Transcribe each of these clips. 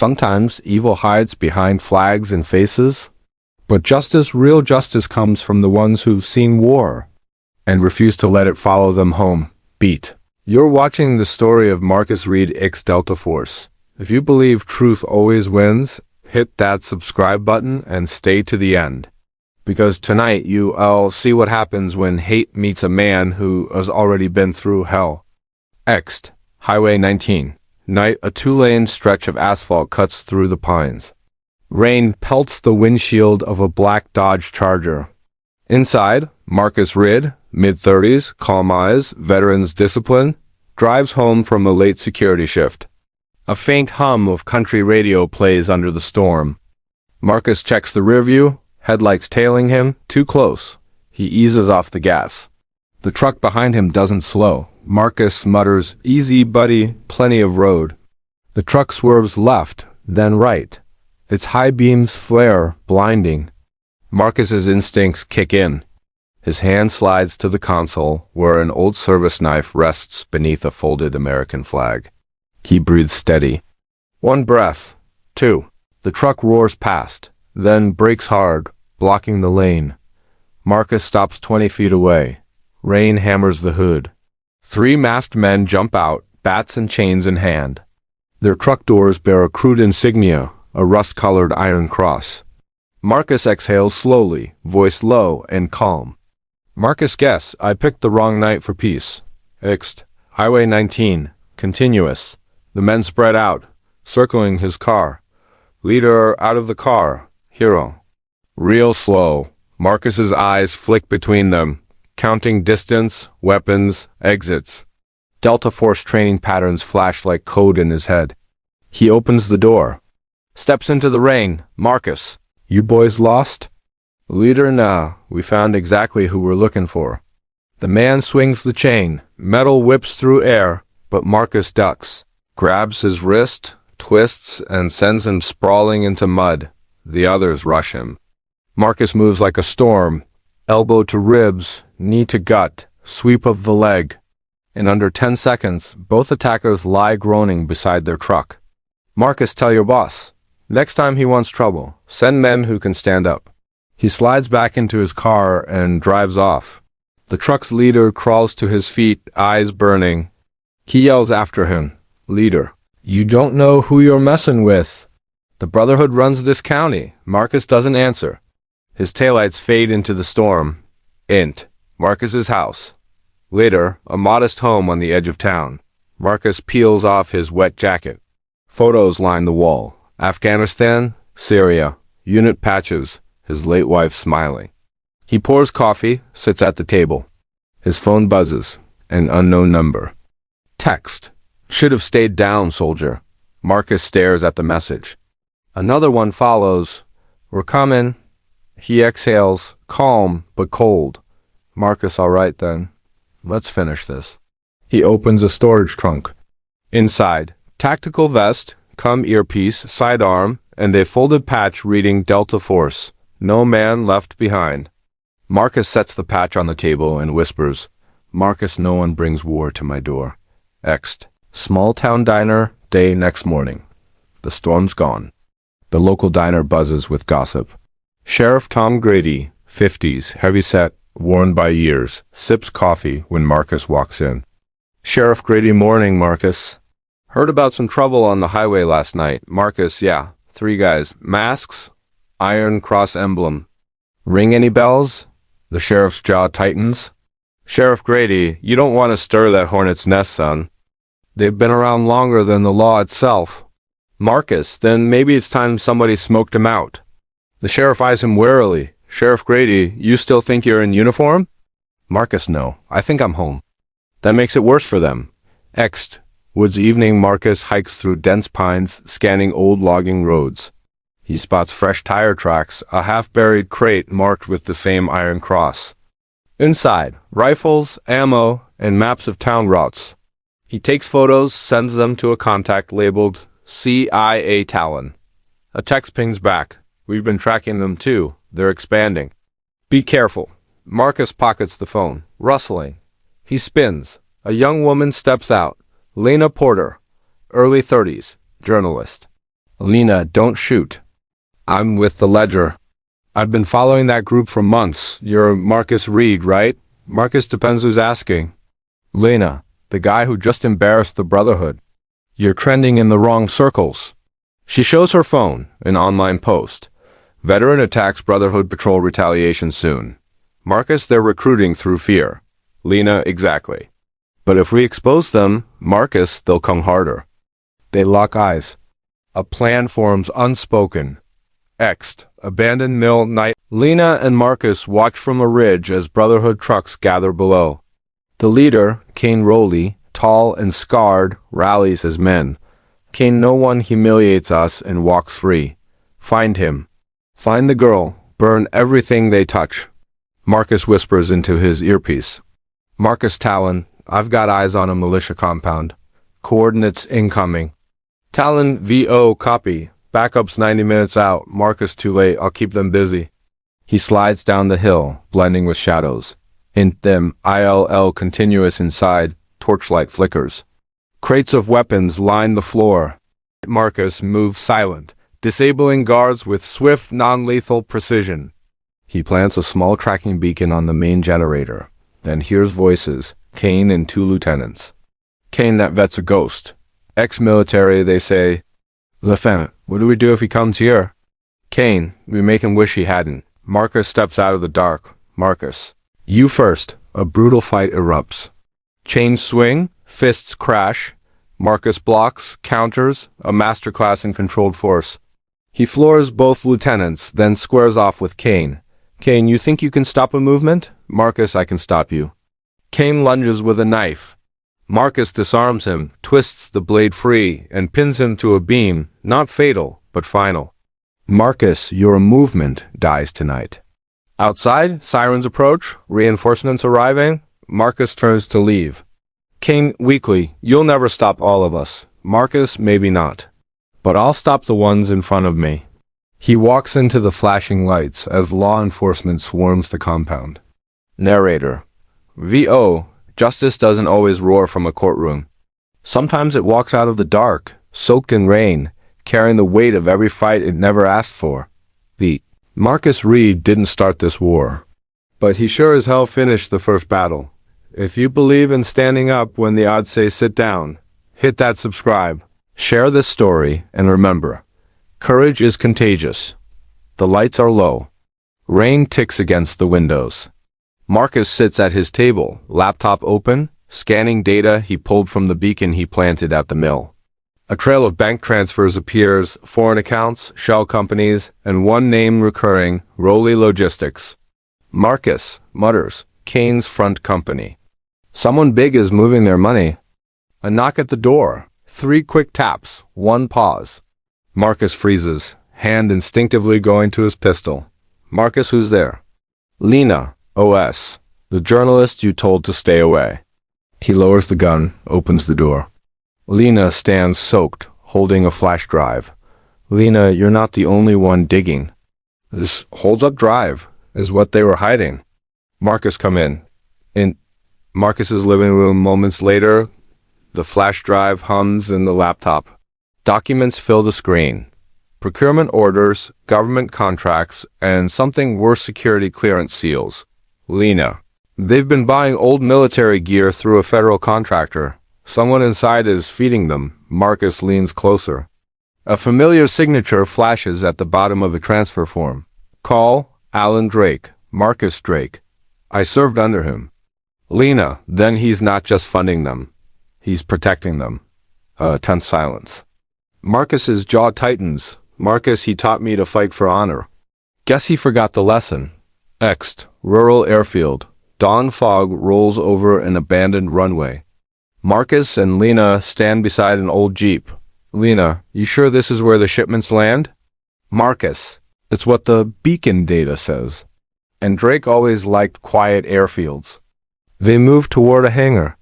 Sometimes evil hides behind flags and faces, but real justice comes from the ones who've seen war and refuse to let it follow them home. Beat. You're watching the story of Marcus Reed X Delta Force. If you believe truth always wins, hit that subscribe button and stay to the end. Because tonight you'll see what happens when hate meets a man who has already been through hell. X. Highway 19. Night, a 2-lane stretch of asphalt cuts through the pines. Rain pelts the windshield of a black Dodge Charger. Inside, Marcus Reed, mid-30s, calm eyes, veteran's discipline, drives home from a late security shift. A faint hum of country radio plays under the storm. Marcus checks the rearview, headlights tailing him, too close. He eases off the gas. The truck behind him doesn't slow. Marcus mutters, "Easy, buddy, plenty of road." The truck swerves left, then right. Its high beams flare, blinding. Marcus's instincts kick in. His hand slides to the console, where an old service knife rests beneath a folded American flag. He breathes steady. One breath. Two. The truck roars past, then brakes hard, blocking the lane. Marcus stops 20 feet away. Rain hammers the hood. 3 masked men jump out, bats and chains in hand. Their truck doors bear a crude insignia, a rust-colored iron cross. Marcus exhales slowly, voice low and calm. "Marcus, guess, I picked the wrong night for peace." Ixt. Highway 19. Continuous. The men spread out, circling his car. Leader out of the car. Hero. Real slow. Marcus's eyes flick between them, counting distance, weapons, exits. Delta Force training patterns flash like code in his head. He opens the door. Steps into the rain. "Marcus, you boys lost?" "Leader, nah. We found exactly who we're looking for." The man swings the chain. Metal whips through air, but Marcus ducks, grabs his wrist, twists, and sends him sprawling into mud. The others rush him. Marcus moves like a storm, elbow to ribs, knee to gut, sweep of the leg. In under 10 seconds, both attackers lie groaning beside their truck. "Marcus, tell your boss. Next time he wants trouble, send men who can stand up." He slides back into his car and drives off. The truck's leader crawls to his feet, eyes burning. He yells after him, "Leader, you don't know who you're messing with. The Brotherhood runs this county." Marcus doesn't answer. His taillights fade into the storm. Int. Marcus's house. Later, a modest home on the edge of town. Marcus peels off his wet jacket. Photos line the wall. Afghanistan, Syria, unit patches, his late wife smiling. He pours coffee, sits at the table. His phone buzzes. An unknown number. Text. "Should have stayed down, soldier." Marcus stares at the message. Another one follows. "We're coming." He exhales, calm but cold. Marcus, all right then. Let's finish this. He opens a storage trunk. Inside, tactical vest, earpiece, sidearm, and a folded patch reading Delta Force. No man left behind. Marcus sets the patch on the table and whispers, "Marcus, no one brings war to my door." Ext. Small town diner, day next morning. The storm's gone. The local diner buzzes with gossip. Sheriff Tom Grady, 50s, heavyset, worn by years, sips coffee when Marcus walks in. "Sheriff Grady, morning, Marcus. Heard about some trouble on the highway last night." Marcus, "Yeah, 3 guys. Masks, iron cross emblem. Ring any bells?" The sheriff's jaw tightens. "Sheriff Grady, you don't want to stir that hornet's nest, son. They've been around longer than the law itself." Marcus, "Then maybe it's time somebody smoked him out." The sheriff eyes him warily. "Sheriff Grady, you still think you're in uniform?" Marcus, "No, I think I'm home." "That makes it worse for them." Ext. Woods evening. Marcus hikes through dense pines, scanning old logging roads. He spots fresh tire tracks, a half-buried crate marked with the same iron cross. Inside, rifles, ammo, and maps of town routes. He takes photos, sends them to a contact labeled CIA Talon. A text pings back. "We've been tracking them too. They're expanding. Be careful." Marcus pockets the phone, rustling. He spins. A young woman steps out. Lena Porter, early 30s, journalist. Lena, don't shoot. I'm with the Ledger. I've been following that group for months. You're Marcus Reed, right? Marcus depends who's asking. Lena, the guy who just embarrassed the Brotherhood. You're trending in the wrong circles. She shows her phone, an online post. Veteran attacks Brotherhood patrol retaliation soon. Marcus, they're recruiting through fear. Lena, exactly. But if we expose them, Marcus, they'll come harder. They lock eyes. A plan forms unspoken. Ext, abandoned mill night. Lena and Marcus watch from a ridge as Brotherhood trucks gather below. The leader, Kane Rowley, tall and scarred, rallies his men. Kane, no one humiliates us and walks free. Find him. Find the girl. Burn everything they touch. Marcus whispers into his earpiece. Marcus Talon, I've got eyes on a militia compound. Coordinates incoming. Talon VO copy. Backup's 90 minutes out. Marcus too late. I'll keep them busy. He slides down the hill, blending with shadows. In them, ILL continuous inside. Torchlight flickers. Crates of weapons line the floor. Marcus moves silent, disabling guards with swift, non-lethal precision. He plants a small tracking beacon on the main generator, then hears voices, Kane and 2 lieutenants. Kane, that vet's a ghost. Ex-military, they say. Lieutenant, what do we do if he comes here? Kane, we make him wish he hadn't. Marcus steps out of the dark. Marcus. You first. A brutal fight erupts. Chains swing, fists crash. Marcus blocks, counters, a masterclass in controlled force. He floors both lieutenants, then squares off with Kane. Kane, you think you can stop a movement? Marcus, I can stop you. Kane lunges with a knife. Marcus disarms him, twists the blade free, and pins him to a beam, not fatal, but final. Marcus, your movement dies tonight. Outside, sirens approach, reinforcements arriving. Marcus turns to leave. Kane, weakly, you'll never stop all of us. Marcus, maybe not. But I'll stop the ones in front of me. He walks into the flashing lights as law enforcement swarms the compound. Narrator. VO, justice doesn't always roar from a courtroom. Sometimes it walks out of the dark, soaked in rain, carrying the weight of every fight it never asked for. The Marcus Reed didn't start this war, but he sure as hell finished the first battle. If you believe in standing up when the odds say sit down, hit that subscribe. Share this story, and remember, courage is contagious. The lights are low. Rain ticks against the windows. Marcus sits at his table, laptop open, scanning data he pulled from the beacon he planted at the mill. A trail of bank transfers appears, foreign accounts, shell companies, and one name recurring, Rowley Logistics. Marcus mutters, Kane's front company. Someone big is moving their money. A knock at the door. 3 quick taps, 1 pause. Marcus freezes, hand instinctively going to his pistol. Marcus, who's there? Lena, OS, the journalist you told to stay away. He lowers the gun, opens the door. Lena stands soaked, holding a flash drive. Lena, you're not the only one digging. This holds-up drive is what they were hiding. Marcus, come in. In Marcus's living room moments later, the flash drive hums in the laptop. Documents fill the screen. Procurement orders, government contracts, and something worse, security clearance seals. Lena. They've been buying old military gear through a federal contractor. Someone inside is feeding them. Marcus leans closer. A familiar signature flashes at the bottom of a transfer form. Call, Alan Drake, Marcus Drake. I served under him. Lena, then he's not just funding them. He's protecting them. Tense silence. Marcus's jaw tightens. Marcus, he taught me to fight for honor. Guess he forgot the lesson. Ext, rural airfield. Dawn fog rolls over an abandoned runway. Marcus and Lena stand beside an old Jeep. Lena, you sure this is where the shipments land? Marcus, it's what the beacon data says. And Drake always liked quiet airfields. They move toward a hangar.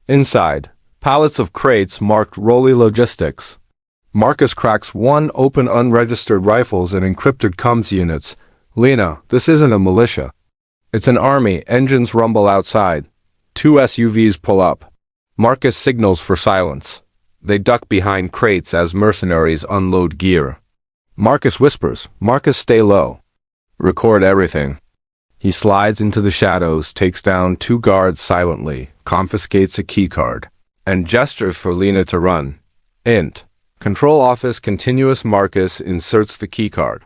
Inside, pallets of crates marked Rowley Logistics. Marcus cracks 1 open unregistered rifles and encrypted comms units. Lena, this isn't a militia. It's an army. Engines rumble outside. 2 SUVs pull up. Marcus signals for silence. They duck behind crates as mercenaries unload gear. Marcus whispers, "Marcus, stay low. Record everything." He slides into the shadows, takes down 2 guards silently, confiscates a keycard, and gestures for Lena to run. Int. Control Office Continuous. Marcus inserts the keycard.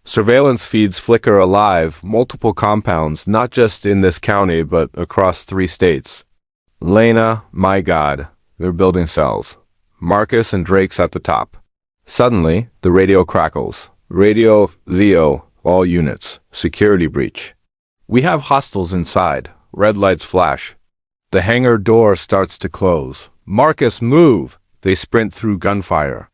Surveillance feeds flicker alive, multiple compounds, not just in this county, but across 3 states. Lena, my God, they're building cells. Marcus and Drake's at the top. Suddenly, the radio crackles. Radio, VO, all units. Security breach. We have hostiles inside. Red lights flash. The hangar door starts to close. Marcus, move! They sprint through gunfire.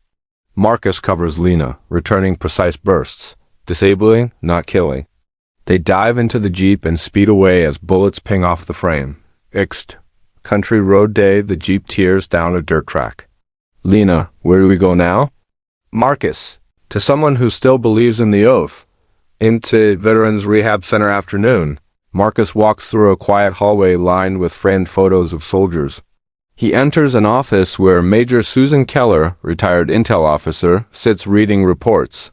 Marcus covers Lena, returning precise bursts. Disabling, not killing. They dive into the Jeep and speed away as bullets ping off the frame. Ixt. Country road day, the Jeep tears down a dirt track. Lena, where do we go now? Marcus, to someone who still believes in the oath. Into Veterans Rehab Center afternoon. Marcus walks through a quiet hallway lined with framed photos of soldiers. He enters an office where Major Susan Keller, retired intel officer, sits reading reports.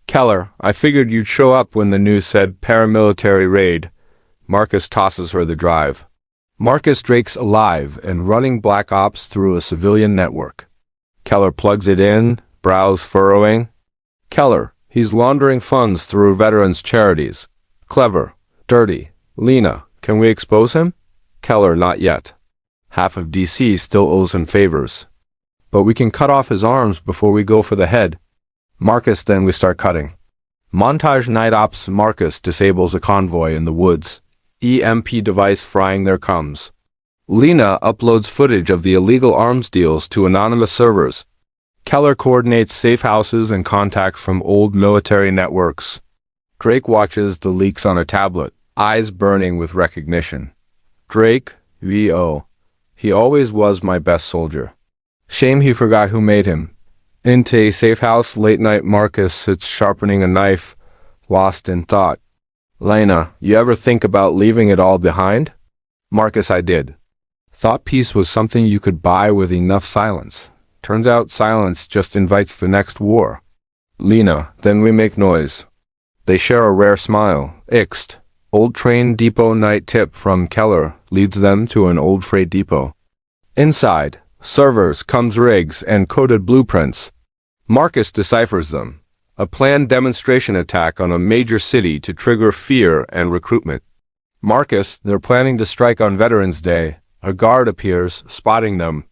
Keller, I figured you'd show up when the news said paramilitary raid. Marcus tosses her the drive. Marcus Drake's alive and running black ops through a civilian network. Keller plugs it in, brows furrowing. Keller, he's laundering funds through veterans' charities. Clever, dirty. Lena, can we expose him? Keller, not yet. Half of DC still owes him favors. But we can cut off his arms before we go for the head. Marcus, then we start cutting. Montage night ops. Marcus disables a convoy in the woods. EMP device frying their cums. Lena uploads footage of the illegal arms deals to anonymous servers. Keller coordinates safe houses and contacts from old military networks. Drake watches the leaks on a tablet, eyes burning with recognition. Drake, VO. He always was my best soldier. Shame he forgot who made him. Into a safe house, late night. Marcus sits sharpening a knife, lost in thought. Lena, you ever think about leaving it all behind? Marcus, I did. Thought peace was something you could buy with enough silence. Turns out silence just invites the next war. Lena, then we make noise. They share a rare smile. Ixt. Old train depot night tip from Keller leads them to an old freight depot. Inside, servers, comes rigs, and coded blueprints. Marcus deciphers them. A planned demonstration attack on a major city to trigger fear and recruitment. Marcus, they're planning to strike on Veterans Day. A guard appears, spotting them.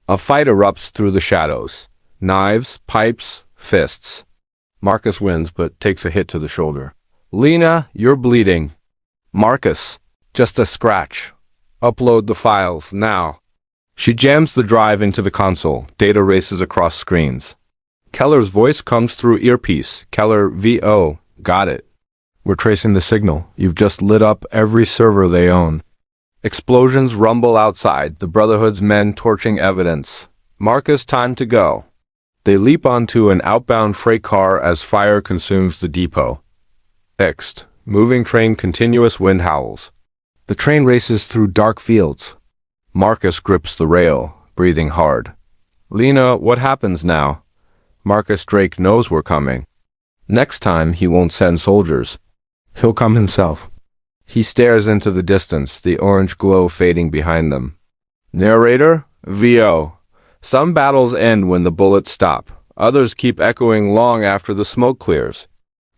A fight erupts through the shadows. Knives, pipes, fists. Marcus wins, but takes a hit to the shoulder. Lena, you're bleeding. Marcus, just a scratch. Upload the files, now. She jams the drive into the console. Data races across screens. Keller's voice comes through earpiece. Keller, VO. Got it. We're tracing the signal. You've just lit up every server they own. Explosions rumble outside, the Brotherhood's men torching evidence. Marcus, time to go. They leap onto an outbound freight car as fire consumes the depot. Ixt. Moving train. Continuous wind howls. The train races through dark fields. Marcus grips the rail, breathing hard. Lena, what happens now? Marcus, Drake knows we're coming. Next time he won't send soldiers. He'll come himself. He stares into the distance, the orange glow fading behind them. Narrator, VO. Some battles end when the bullets stop. Others keep echoing long after the smoke clears.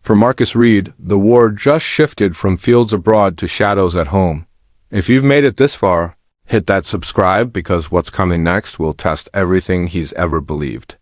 For Marcus Reed, the war just shifted from fields abroad to shadows at home. If you've made it this far, hit that subscribe because what's coming next will test everything he's ever believed.